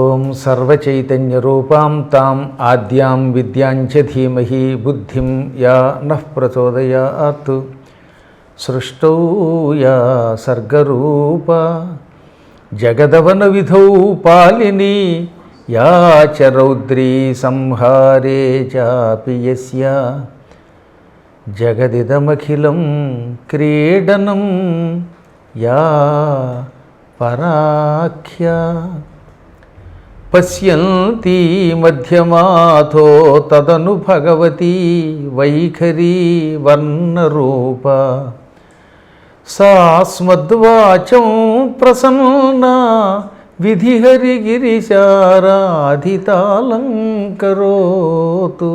ఓం సర్వచైతన్యరూపాం తాం ఆద్యాం విద్యాంచ ధీమహి బుద్ధిం యా నః ప్రచోదయాత్ సృష్టౌ యా సర్గరూపా జగదవన విధౌ పాలిని యా చ రౌద్రీ సంహారే చాపి యస్యా జగదిదమఖిలం క్రీడనం యా పరాఖ్యా పశ్యంతి మధ్యమాథో తదను భగవతి వైఖరీ వర్ణరూప సాస్మద్వాచం ప్రసన్నా విధిహరిగిరిశారాధితాలంకరోతు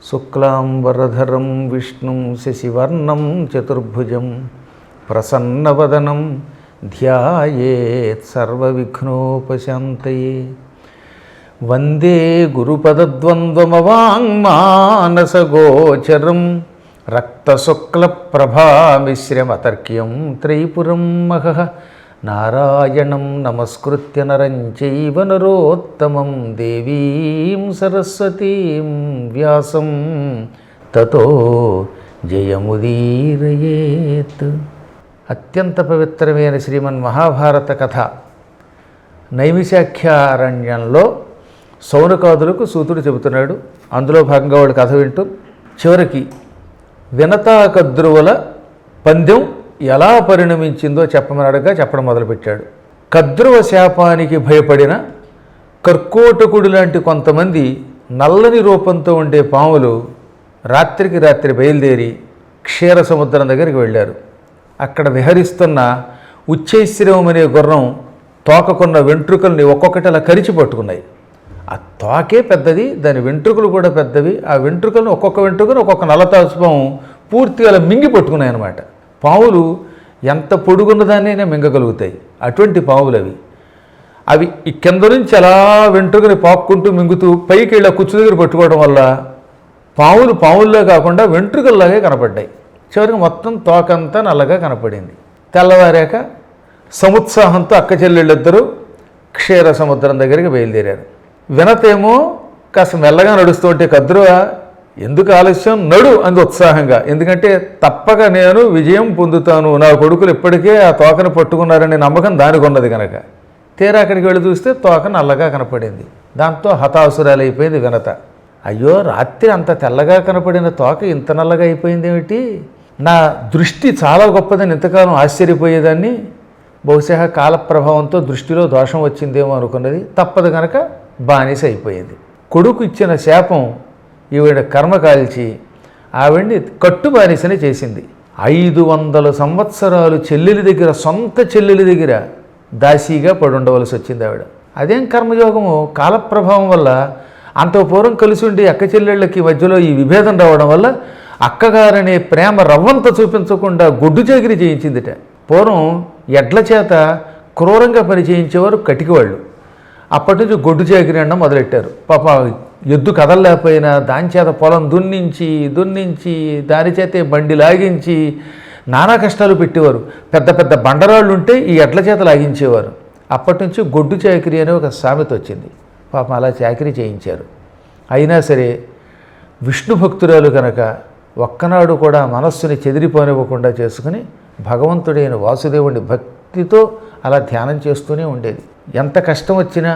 శుక్లాంబరధరం విష్ణుం శశివర్ణం చతుర్భుజం ప్రసన్నవదనం ధ్యాయేత్ సర్వవిఘ్నోపశాంతయే వందే గురుపదద్వంద్వమవాంగ్మానసగోచరం రక్తశుక్లప్రభామిశ్రమతర్క్యం త్రైపురం మహః నారాయణం నమస్కృత్య నరం చైవ నరోత్తమం దేవీం సరస్వతీం వ్యాసం తతో జయముదీరయేత్. అత్యంత పవిత్రమైన శ్రీమన్ మహాభారత కథ నైమిషాఖ్యారణ్యంలో సౌనకాదులకు సూతుడు చెబుతున్నాడు. అందులో భాగంగా వాడు కథ వింటూ చివరికి వినతాకద్రువుల పందెం ఎలా పరిణమించిందో చెప్పడం మొదలుపెట్టాడు. కద్రువ శాపానికి భయపడిన కర్కోటకుడు లాంటి కొంతమంది నల్లని రూపంతో ఉండే పాములు రాత్రికి రాత్రి బయలుదేరి క్షీర సముద్రం దగ్గరికి వెళ్ళారు. అక్కడ విహరిస్తున్న ఉచ్చైశ్రవం అనే గుర్రం తోకకున్న వెంట్రుకల్ని ఒక్కొక్కటి అలా కరిచి పట్టుకున్నాయి. ఆ తోకే పెద్దది, దాని వెంట్రుకలు కూడా పెద్దవి. ఆ వెంట్రుకలను ఒక్కొక్క ఒక్కొక్క నల్లతాసుపాము పూర్తిగా అలా మింగి పట్టుకున్నాయి అన్నమాట. పావులు ఎంత పొడుగున్నదాన్నైనా మింగగలుగుతాయి. అటువంటి పావులు అవి ఈ కింద నుంచి అలా వెంట్రుకని పాక్కుంటూ మింగుతూ పైకి వెళ్ళి కుచ్చు దగ్గర పట్టుకోవడం వల్ల పావుల్లా కాకుండా వెంట్రుకల్లాగే కనపడ్డాయి. చివరికి మొత్తం తోకంతా నల్లగా కనపడింది. తెల్లవారాక సముత్సాహంతో అక్క చెల్లెళ్ళిద్దరూ క్షీర సముద్రం దగ్గరికి బయలుదేరారు. వినతేమో కాస్త మెల్లగా నడుస్తూ ఉంటే కద్రువ ఎందుకు ఆలస్యం నడు అంది ఉత్సాహంగా. ఎందుకంటే తప్పక నేను విజయం పొందుతాను, నా కొడుకులు ఇప్పటికే ఆ తోకను పట్టుకున్నారనే నమ్మకం దానికి ఉన్నది కనుక. తీరా అక్కడికి వెళ్ళి చూస్తే తోక నల్లగా కనపడింది. దాంతో హతాసురాలైపోయింది వినత. అయ్యో, రాత్రి అంత తెల్లగా కనపడిన తోక ఇంత నల్లగా అయిపోయింది ఏమిటి? నా దృష్టి చాలా గొప్పదని ఇంతకాలం ఆశ్చర్యపోయేదాన్ని. బహుశా కాలప్రభావంతో దృష్టిలో దోషం వచ్చిందేమో అనుకున్నది. తప్పదు కనుక బానిస అయిపోయింది. కొడుకు ఇచ్చిన శాపం ఈవిడ కర్మ కాల్చి ఆవిడ్ని కట్టు బానిసని చేసింది. 500 సంవత్సరాలు సొంత చెల్లెలి దగ్గర దాసీగా పడుండవలసి వచ్చింది ఆవిడ. అదేం కర్మయోగము, కాలప్రభావం వల్ల అంత పూర్వం కలిసి ఉండి అక్క చెల్లెళ్ళకి మధ్యలో ఈ విభేదం రావడం వల్ల అక్కగారనే ప్రేమ రవ్వంత చూపించకుండా గొడ్డు చాకిరీ చేయించిందిట. పూర్వం ఎడ్ల చేత క్రూరంగా పని చేయించేవారు కటికివాళ్ళు. అప్పటి నుంచి గొడ్డు చాకిరీ అనడం మొదలెట్టారు. పాప ఎద్దు కదలలేకపోయినా దాని చేత పొలం దున్నించి దాని చేతే బండి లాగించి నానా కష్టాలు పెట్టేవారు. పెద్ద పెద్ద బండరాళ్ళు ఉంటే ఈ ఎడ్ల చేత లాగించేవారు. అప్పటి నుంచి గొడ్డు చాకిరీ అనే ఒక సామెత వచ్చింది. పాపం అలా చాకిరీ చేయించారు. అయినా సరే విష్ణు భక్తురాలు కనుక ఒక్కనాడు కూడా మనస్సుని చెదిరిపోనివ్వకుండా చేసుకుని భగవంతుడైన వాసుదేవుడి భక్తితో అలా ధ్యానం చేస్తూనే ఉండేది. ఎంత కష్టం వచ్చినా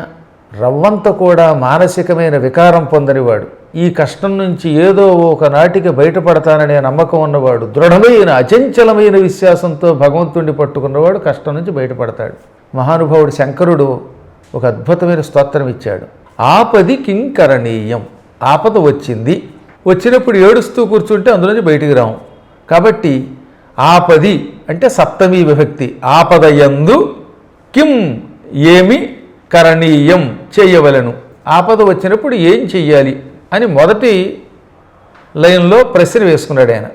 రవ్వంత కూడా మానసికమైన వికారం పొందనివాడు, ఈ కష్టం నుంచి ఏదో ఒక నాటికి బయటపడతాననే నమ్మకం ఉన్నవాడు, దృఢమైన అచంచలమైన విశ్వాసంతో భగవంతుడిని పట్టుకున్నవాడు కష్టం నుంచి బయటపడతాడు. మహానుభావుడు శంకరుడు ఒక అద్భుతమైన స్తోత్రం ఇచ్చాడు. ఆపది కింకరణీయం. ఆపద వచ్చినప్పుడు ఏడుస్తూ కూర్చుంటే అందులోంచి బయటికి రాము. కాబట్టి ఆపది అంటే సప్తమీ విభక్తి. ఆపదయందు కిం ఏమి కరణీయం చేయవలను. ఆపద వచ్చినప్పుడు ఏం చెయ్యాలి అని మొదటి లైన్లో ప్రశ్న వేసుకున్నాడు ఆయన.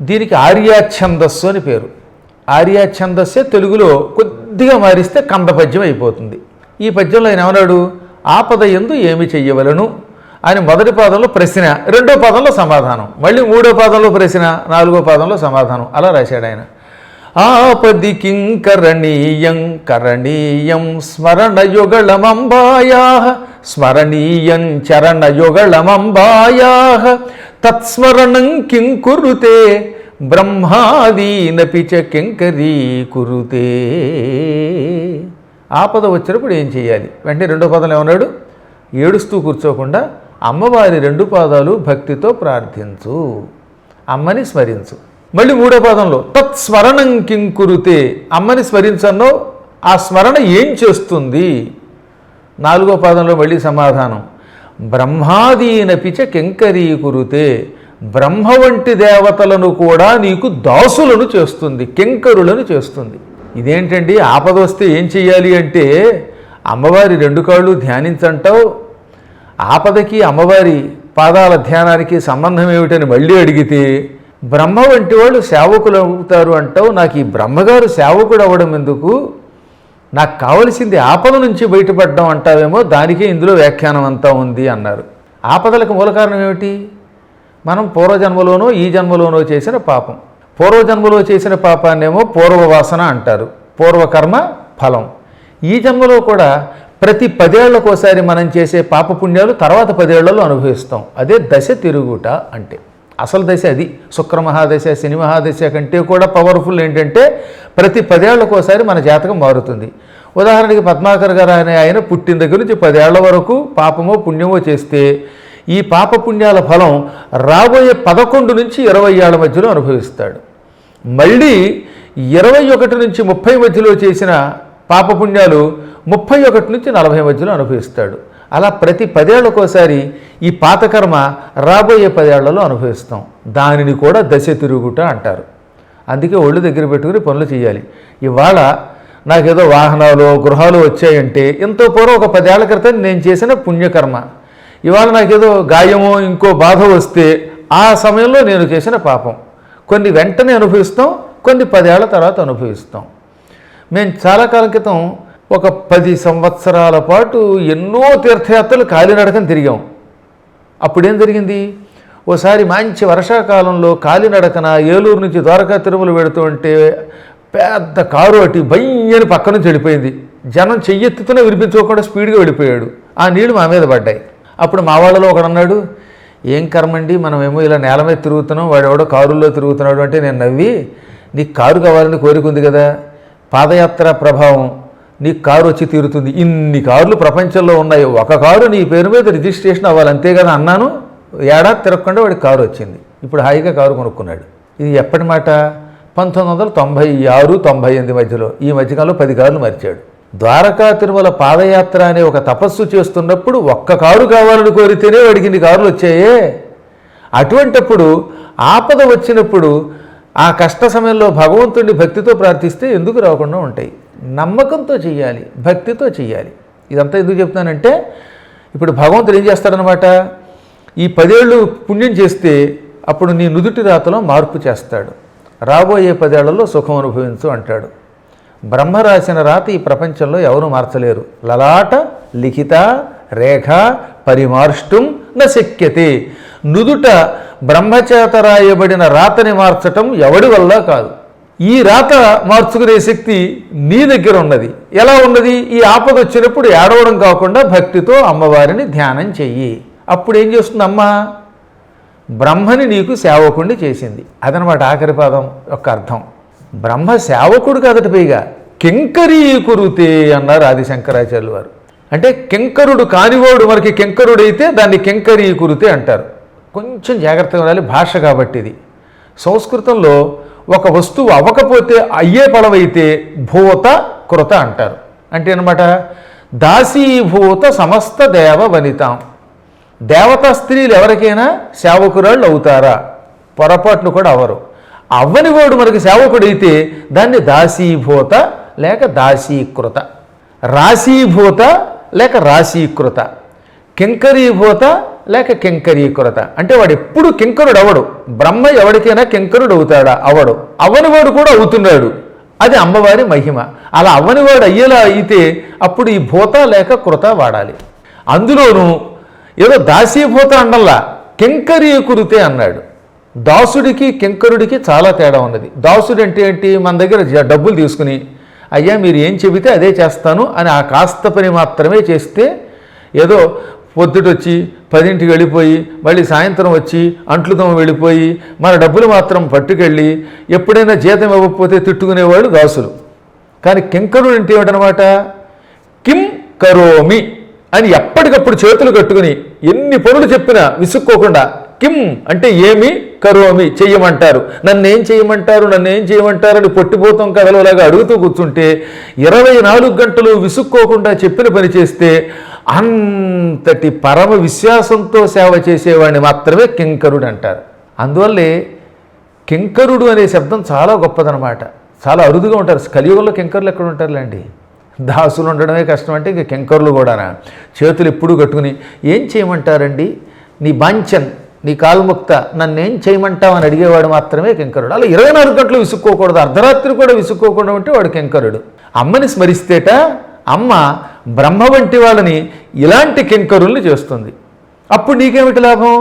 దీనికి ఆర్యాఛందస్సు అని పేరు. ఆర్యాఛందస్సే తెలుగులో కొద్దిగా మారిస్తే కంద పద్యం అయిపోతుంది. ఈ పద్యంలో ఆయన ఏమన్నాడు? ఆపద యందు ఏమి చెయ్యవలను అని మొదటి పాదంలో ప్రశ్న, రెండో పాదంలో సమాధానం, మళ్ళీ మూడో పాదంలో ప్రశ్న, నాలుగో పాదంలో సమాధానం, అలా రాశాడు ఆయన. ఆపది కింకరణీయం కరణీయం స్మరణయుగళమంబాయా స్మరణీయం చరణయుగళమంబాయా తత్స్మరణం కిం కురుతే బ్రహ్మాదీనపి చ కింకరీకురుతే. ఆపద వచ్చినప్పుడు ఏం చేయాలి? వెంటనే రెండో పదంలో ఏమన్నాడు? ఏడుస్తూ కూర్చోకుండా అమ్మవారి రెండు పాదాలు భక్తితో ప్రార్థించు, అమ్మని స్మరించు. మళ్ళీ మూడో పాదంలో తత్స్మరణం కిం కురుతే, అమ్మని స్మరించన్నో ఆ స్మరణ ఏం చేస్తుంది? నాలుగో పాదంలో మళ్ళీ సమాధానం బ్రహ్మాదీనపిచ కింకరీకురుతే, బ్రహ్మ వంటి దేవతలను కూడా నీకు దాసులను చేస్తుంది, కింకరులను చేస్తుంది. ఇదేంటండి ఆపద వస్తే ఏం చెయ్యాలి అంటే అమ్మవారి రెండు కాళ్ళు ధ్యానించంటావు, ఆపదకి అమ్మవారి పాదాల ధ్యానానికి సంబంధం ఏమిటని మళ్ళీ అడిగితే బ్రహ్మ వంటి వాళ్ళు సేవకులు అవుతారు అంటావు, నాకు ఈ బ్రహ్మగారు సేవకుడు అవ్వడం ఎందుకు, నాకు కావలసింది ఆపద నుంచి బయటపడడం అంటావేమో, దానికే ఇందులో వ్యాఖ్యానం అంతా ఉంది అన్నారు. ఆపదలకు మూల కారణం ఏమిటి? మనం పూర్వజన్మలోనో ఈ జన్మలోనో చేసిన పాపం. పూర్వజన్మలో చేసిన పాపాన్నేమో పూర్వవాసన అంటారు, పూర్వకర్మ ఫలం. ఈ జన్మలో కూడా ప్రతి 10 ఏళ్లకోసారి మనం చేసే పాపపుణ్యాలు తర్వాత 10 ఏళ్లలో అనుభవిస్తాం. అదే దశ తిరుగుట అంటే. అసలు దశ అది. శుక్ర మహాదశ, శని మహాదశ కంటే కూడా పవర్ఫుల్ ఏంటంటే ప్రతి 10 ఏళ్లకోసారి మన జాతకం మారుతుంది. ఉదాహరణకి పద్మాకర్ గారు అనే ఆయన పుట్టిన దగ్గర నుంచి 10 ఏళ్ల వరకు పాపమో పుణ్యమో చేస్తే ఈ పాపపుణ్యాల ఫలం రాబోయే 11 నుంచి 20 ఏళ్ల మధ్యలో అనుభవిస్తాడు. మళ్ళీ 21 నుంచి 30 మధ్యలో చేసిన పాపపుణ్యాలు 31 నుంచి 40 మధ్యలో అనుభవిస్తాడు. అలా ప్రతి 10 ఏళ్లకోసారి ఈ పాతకర్మ రాబోయే 10 ఏళ్లలో అనుభవిస్తాం. దానిని కూడా దశ తిరుగుట అంటారు. అందుకే ఒళ్ళు దగ్గర పెట్టుకుని పనులు చేయాలి. ఇవాళ నాకేదో వాహనాలు గృహాలు వచ్చాయంటే ఎంతో పూర్వం ఒక 10 ఏళ్ల క్రితం నేను చేసిన పుణ్యకర్మ. ఇవాళ నాకేదో గాయమో ఇంకో బాధ వస్తే ఆ సమయంలో నేను చేసిన పాపం. కొన్ని వెంటనే అనుభవిస్తాం, కొన్ని 10 ఏళ్ల తర్వాత అనుభవిస్తాం. మేము చాలా కాలం క్రితం ఒక 10 సంవత్సరాల పాటు ఎన్నో తీర్థయాత్రలు కాలినడకని తిరిగాం. అప్పుడేం జరిగింది? ఓసారి మంచి వర్షాకాలంలో కాలినడకన ఏలూరు నుంచి ద్వారకా తిరుమల వెడుతూ ఉంటే పెద్ద కారు అటు బయ్యని పక్క నుంచి వెళ్ళిపోయింది. జనం చెయ్యెత్తుతూనే వినిపించుకోకుండా స్పీడ్గా వెళ్ళిపోయాడు. ఆ నీళ్లు మా మీద పడ్డాయి. అప్పుడు మా వాళ్ళలో ఒకడు అన్నాడు, ఏం కర్మండి, మనమేమో ఇలా నేల మీద తిరుగుతున్నాం, వాడెవడో కారుల్లో తిరుగుతున్నాడు అంటే నేను నవ్వి, నీకు కారు కావాలని కోరిక ఉంది కదా, పాదయాత్ర ప్రభావం, నీకు కారు వచ్చి తీరుతుంది. ఇన్ని కార్లు ప్రపంచంలో ఉన్నాయి, ఒక కారు నీ పేరు మీద రిజిస్ట్రేషన్ అవ్వాలి అంతే కదా అన్నాను. ఏడాది తిరగకుండా వాడికి కారు వచ్చింది. ఇప్పుడు హాయిగా కారు కొనుక్కున్నాడు. ఇది ఎప్పటి మాట? 1996-98 మధ్యలో. ఈ మధ్యకాలంలో 10 కార్లు మరిచాడు. ద్వారకా తిరుమల పాదయాత్ర అనే ఒక తపస్సు చేస్తున్నప్పుడు ఒక్క కారు కావాలని కోరితేనే వాడికి ఇన్ని కార్లు వచ్చాయే. అటువంటప్పుడు ఆపద వచ్చినప్పుడు ఆ కష్ట సమయంలో భగవంతుడిని భక్తితో ప్రార్థిస్తే ఎందుకు రాకుండా ఉంటాయి? నమ్మకంతో చెయ్యాలి, భక్తితో చెయ్యాలి. ఇదంతా ఎందుకు చెప్తున్నానంటే ఇప్పుడు భగవంతుడు ఏం చేస్తాడనమాట, ఈ 10 ఏళ్ళు పుణ్యం చేస్తే అప్పుడు నీ నుదుటి రాతలో మార్పు చేస్తాడు. రాబోయే 10 ఏళ్లలో సుఖం అనుభవించు అంటాడు. బ్రహ్మ రాసిన రాత ఈ ప్రపంచంలో ఎవరు మార్చలేరు. లలాట లిఖిత రేఖ పరిమార్ష్టం న శక్యతే. నుదుట బ్రహ్మచేత రాయబడిన రాతని మార్చటం ఎవడి వల్ల కాదు. ఈ రాత మార్చుకునే శక్తి నీ దగ్గర ఉన్నది. ఎలా ఉన్నది? ఈ ఆపద వచ్చినప్పుడు ఏడవడం కాకుండా భక్తితో అమ్మవారిని ధ్యానం చెయ్యి. అప్పుడు ఏం చేస్తుంది అమ్మ? బ్రహ్మని నీకు సేవకుడిని చేసింది. అదనమాట ఆఖరి పాదం యొక్క అర్థం. బ్రహ్మ సేవకుడు కాదట, పైగా కింకరీకురుతే అన్నారు ఆదిశంకరాచార్యులు వారు. అంటే కింకరుడు కానివాడు మనకి కింకరుడైతే దాన్ని కింకరీకురుతే అంటారు. కొంచెం జాగ్రత్తగా ఉండాలి, భాష కాబట్టి ఇది. సంస్కృతంలో ఒక వస్తువు అవ్వకపోతే అయ్యే పడవైతే భూత కృత అంటారు. అంటే అనమాట దాసీభూత సమస్త దేవ వనితాం. దేవతా స్త్రీలు ఎవరికైనా సేవకురాళ్ళు అవుతారా? పొరపాట్లు కూడా అవరు. అవ్వని వాడు మనకి సేవకుడైతే దాన్ని దాసీభూత లేక దాసీకృత, రాశీభూత లేక రాశీకృత, కింకరీభూత లేక కింకరీకృత. అంటే వాడు ఎప్పుడు కింకరుడు అవడు. బ్రహ్మ ఎవరికైనా కింకరుడు అవుతాడా? అవడు. అవ్వనివాడు కూడా అవుతున్నాడు. అది అమ్మవారి మహిమ. అలా అవ్వనివాడు అయ్యేలా అయితే అప్పుడు ఈ భూత లేక కృత వాడాలి. అందులోనూ ఏదో దాసీభూత అండల్లా కింకరీకురుతే అన్నాడు. దాసుడికి కింకరుడికి చాలా తేడా ఉన్నది. దాసుడు అంటే ఏంటి? మన దగ్గర డబ్బులు తీసుకుని అయ్యా మీరు ఏం చెబితే అదే చేస్తాను అని ఆ కాస్త పని మాత్రమే చేస్తే, ఏదో పొద్దుటొచ్చి 10ంటికి వెళ్ళిపోయి మళ్ళీ సాయంత్రం వచ్చి అంట్లుతో వెళ్ళిపోయి మన డబ్బులు మాత్రం పట్టుకెళ్ళి ఎప్పుడైనా జీతం ఇవ్వకపోతే తిట్టుకునేవాడు దాసులు. కానీ కింకరుడు అంటే ఏమిటనమాట? కిం కరోమి అని ఎప్పటికప్పుడు చేతులు కట్టుకుని ఎన్ని పనులు చెప్పినా విసుక్కోకుండా కిం అంటే ఏమి, కరోమి చెయ్యమంటారు, నన్నేం చేయమంటారు నన్నేం చేయమంటారు అని పొట్టిపోతాం కథలోలాగా అడుగుతూ కూర్చుంటే 24 గంటలు విసుక్కోకుండా చెప్పిన పని చేస్తే అంతటి పరమ విశ్వాసంతో సేవ చేసేవాడిని మాత్రమే కింకరుడు అంటారు. అందువల్లే కింకరుడు అనే శబ్దం చాలా గొప్పదనమాట. చాలా అరుదుగా ఉంటారు. కలియుగంలో కింకరులు ఎక్కడ ఉంటారులేండి? దాసులు ఉండడమే కష్టం అంటే ఇంక కింకరులు కూడానా? చేతులు ఎప్పుడూ కట్టుకుని ఏం చేయమంటారండి, నీ బాంచన్, నీ కాల్ముక్త, నన్నేం చేయమంటావని అడిగేవాడు మాత్రమే కింకరుడు. అలా 24 గంటలు విసుక్కోకూడదు, అర్ధరాత్రి కూడా విసుక్కోకుండా ఉంటే వాడు కింకరుడు. అమ్మని స్మరిస్తేట అమ్మ బ్రహ్మ వంటి వాళ్ళని ఇలాంటి కింకరుల్ని చేస్తుంది. అప్పుడు నీకేమిటి లాభం?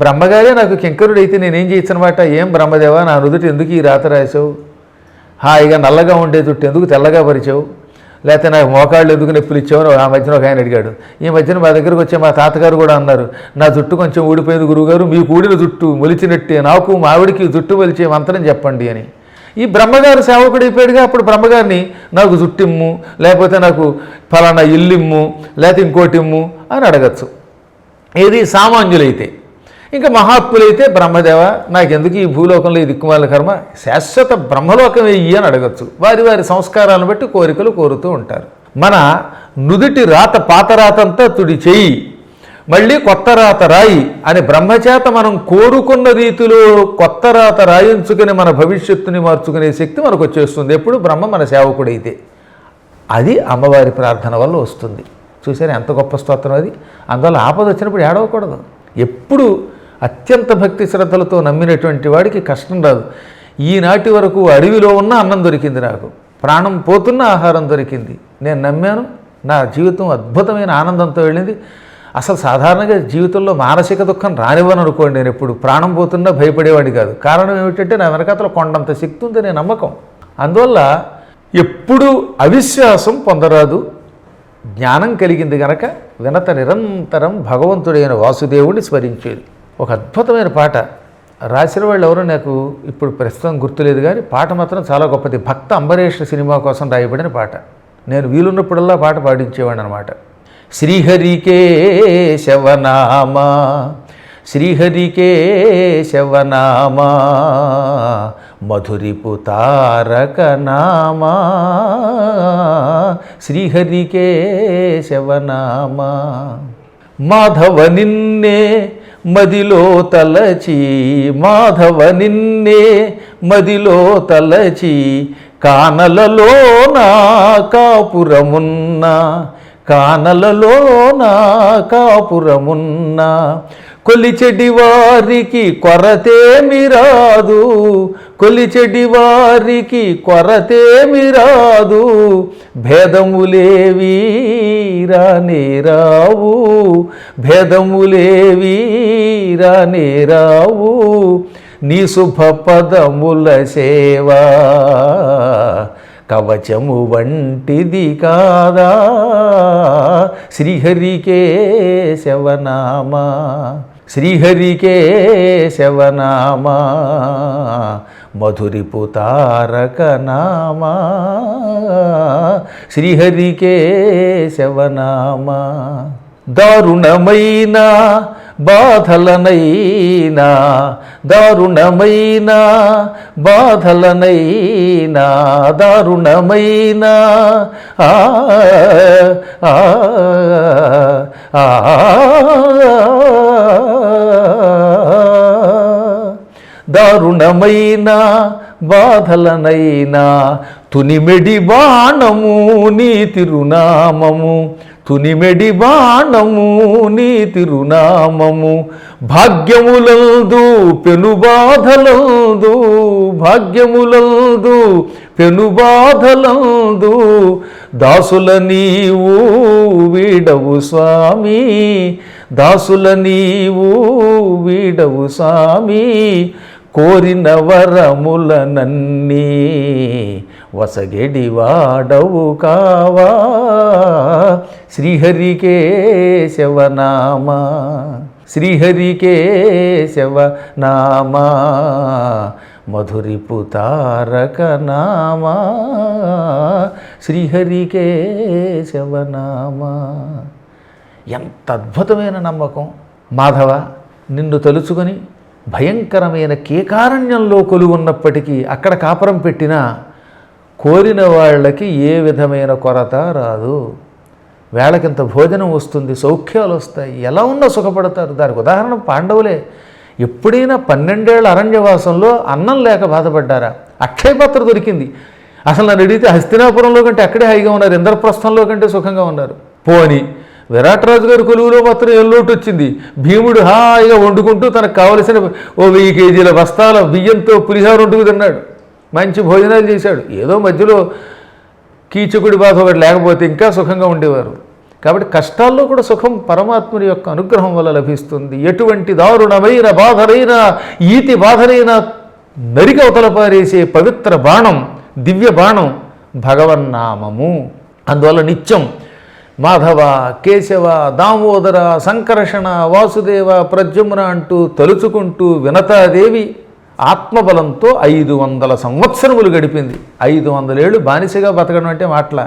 బ్రహ్మగారే నాకు కింకరుడు అయితే నేనేం చేయొచ్చు అనమాట. ఏం బ్రహ్మదేవా, నా నుదుటి ఎందుకు ఈ రాత రాసావు? హాయిగా నల్లగా ఉండే జుట్టు ఎందుకు తెల్లగా పరిచావు? లేకపోతే నాకు మోకాళ్ళు ఎందుకు నొప్పులు ఇచ్చావు? ఆ మధ్యన ఒక ఆయన అడిగాడు. ఈ మధ్యన మా దగ్గరకు వచ్చే మా తాతగారు కూడా అన్నారు, నా జుట్టు కొంచెం ఊడిపోయింది గురువుగారు, మీకు ఊడిన జుట్టు మొలిచినట్టే నాకు మా ఆవిడికి జుట్టు మొలిచే మంత్రం చెప్పండి అని. ఈ బ్రహ్మగారు సేవకుడు అయిపోయాడుగా. అప్పుడు బ్రహ్మగారిని నాకు జుట్టిమ్ము, లేకపోతే నాకు ఫలానా ఇల్లిమ్ము, లేకపోతే ఇంకోటిమ్ము అని అడగచ్చు. ఏది సామాన్యులైతే. ఇంకా మహాత్ములైతే బ్రహ్మదేవ నాకెందుకు ఈ భూలోకంలో ఈ దిక్కుమాల కర్మ, శాశ్వత బ్రహ్మలోకం వెయ్యి అని అడగచ్చు. వారి వారి సంస్కారాలను బట్టి కోరికలు కోరుతూ ఉంటారు. మన నుదుటి రాత పాత రాతంతా తుడి చేయి, మళ్ళీ కొత్త రాత రాయి అని బ్రహ్మచేత మనం కోరుకున్న రీతిలో కొత్త రాత రాయించుకుని మన భవిష్యత్తుని మార్చుకునే శక్తి మనకు వచ్చేస్తుంది ఎప్పుడు బ్రహ్మ మన సేవకుడైతే. అది అమ్మవారి ప్రార్థన వల్ల వస్తుంది. చూసారా ఎంత గొప్ప స్తోత్రం అది. అందువల్ల ఆపద వచ్చినప్పుడు ఏడవకూడదు. ఎప్పుడు అత్యంత భక్తి శ్రద్ధలతో నమ్మినటువంటి వాడికి కష్టం రాదు. ఈనాటి వరకు అడవిలో ఉన్న అన్నం దొరికింది, నాకు ప్రాణం పోతున్న ఆహారం దొరికింది, నేను నమ్మాను, నా జీవితం అద్భుతమైన ఆనందంతో వెళ్ళింది. అసలు సాధారణంగా జీవితంలో మానసిక దుఃఖం రానివ్వను అనుకోండి. నేను ఎప్పుడు ప్రాణం పోతున్నా భయపడేవాడి కాదు. కారణం ఏమిటంటే నా వెనకాతల కొండంత శక్తి ఉందనే నమ్మకం. అందువల్ల ఎప్పుడు అవిశ్వాసం పొందరాదు. జ్ఞానం కలిగింది గనక వినత నిరంతరం భగవంతుడైన వాసుదేవుడిని స్మరించేది. ఒక అద్భుతమైన పాట రాసిన వాళ్ళు ఎవరో నాకు ఇప్పుడు ప్రస్తుతం గుర్తులేదు, కానీ పాట మాత్రం చాలా గొప్పది. భక్త అంబరీష్ సినిమా కోసం రాయబడిన పాట. నేను వీలున్నప్పుడల్లా పాట పాడించేవాడిని అనమాట. శ్రీహరికేశవనామా శ్రీహరికేశవనామా మధురిపుతారకనామా శ్రీహరికేశవనామా. మాధవ నిన్నే మదిలో తలచి మాధవ నిన్నే మదిలో తలచి కానలలో నా కాపురమున్నా కానలలో నా కాపురమున్నా కొలిచెడి వారికి కొరతేమి రాదు కొలిచెడి వారికి కొరతేమి రాదు భేదములేవి రానే రావు భేదములేవి రానే రావు నీ శుభ పదముల సేవా కవచము వంటిది కాదా శ్రీహరికేశవనామా శ్రీహరికేశవనామా మధురిపుతారకనామా శ్రీహరికేశవనామా. దారుణమైన బాధలనైనా దారుణమైన బాధలనైనా దారుణమైన దారుణమైన బాధలనైనా తునిమెడి బాణము నీ తిరునామము తునిమెడి బాణము నీ తిరునామము భాగ్యములందు పెను బాధలందు భాగ్యములందు పెనుబాధలందు దాసుల నీవు వీడవు స్వామి, దాసుల నీవు వీడవు స్వామి, కోరిన వరములనన్నీ వసగెడివాడవు కావా, శ్రీహరికేశవనామా, శ్రీహరికేశవనామా, మధురిపు తారక నామా, శ్రీహరికేశవనామా. ఎంత అద్భుతమైన నమ్మకం! మాధవ, నిన్ను తలుచుకొని భయంకరమైన కేకారణ్యంలో కొలువున్నప్పటికీ అక్కడ కాపురం పెట్టినా కోరిన వాళ్ళకి ఏ విధమైన కొరత రాదు. వేళకింత భోజనం వస్తుంది, సౌఖ్యాలు వస్తాయి, ఎలా ఉన్నా సుఖపడతారు. దానికి ఉదాహరణ పాండవులే. ఎప్పుడైనా 12 ఏళ్ల అరణ్యవాసంలో అన్నం లేక బాధపడ్డారా? అక్షయపాత్ర దొరికింది. అసలు నన్ను అడిగితే హస్తినాపురంలో కంటే అక్కడే హాయిగా ఉన్నారు, ఇంద్రప్రస్థంలో కంటే సుఖంగా ఉన్నారు. పోని విరాటరాజు గారి కొలువులో మాత్రం ఏ లోటు వచ్చింది? భీముడు హాయిగా వండుకుంటూ తనకు కావలసిన 1000 కేజీల బస్తాల బియ్యంతో పులిహోర వండుకు తిన్నాడు, మంచి భోజనాలు చేశాడు. ఏదో మధ్యలో కీచకుడి బాధ ఒకటి లేకపోతే ఇంకా సుఖంగా ఉండేవారు. కాబట్టి కష్టాల్లో కూడా సుఖం పరమాత్ముని యొక్క అనుగ్రహం వల్ల లభిస్తుంది. ఎటువంటి దారుణమైన బాధనైనా, ఈతి బాధనైనా నరికి అవతల పారేసే పవిత్ర బాణం, దివ్య బాణం భగవన్నామము. అందువల్ల నిత్యం మాధవ, కేశవ, దామోదర, సంకర్షణ, వాసుదేవ, ప్రద్యుమ్న అంటూ తలుచుకుంటూ వినతాదేవి ఆత్మబలంతో 500 సంవత్సరములు గడిపింది. 500 ఏళ్ళు బానిసగా బతకడం అంటే మాటల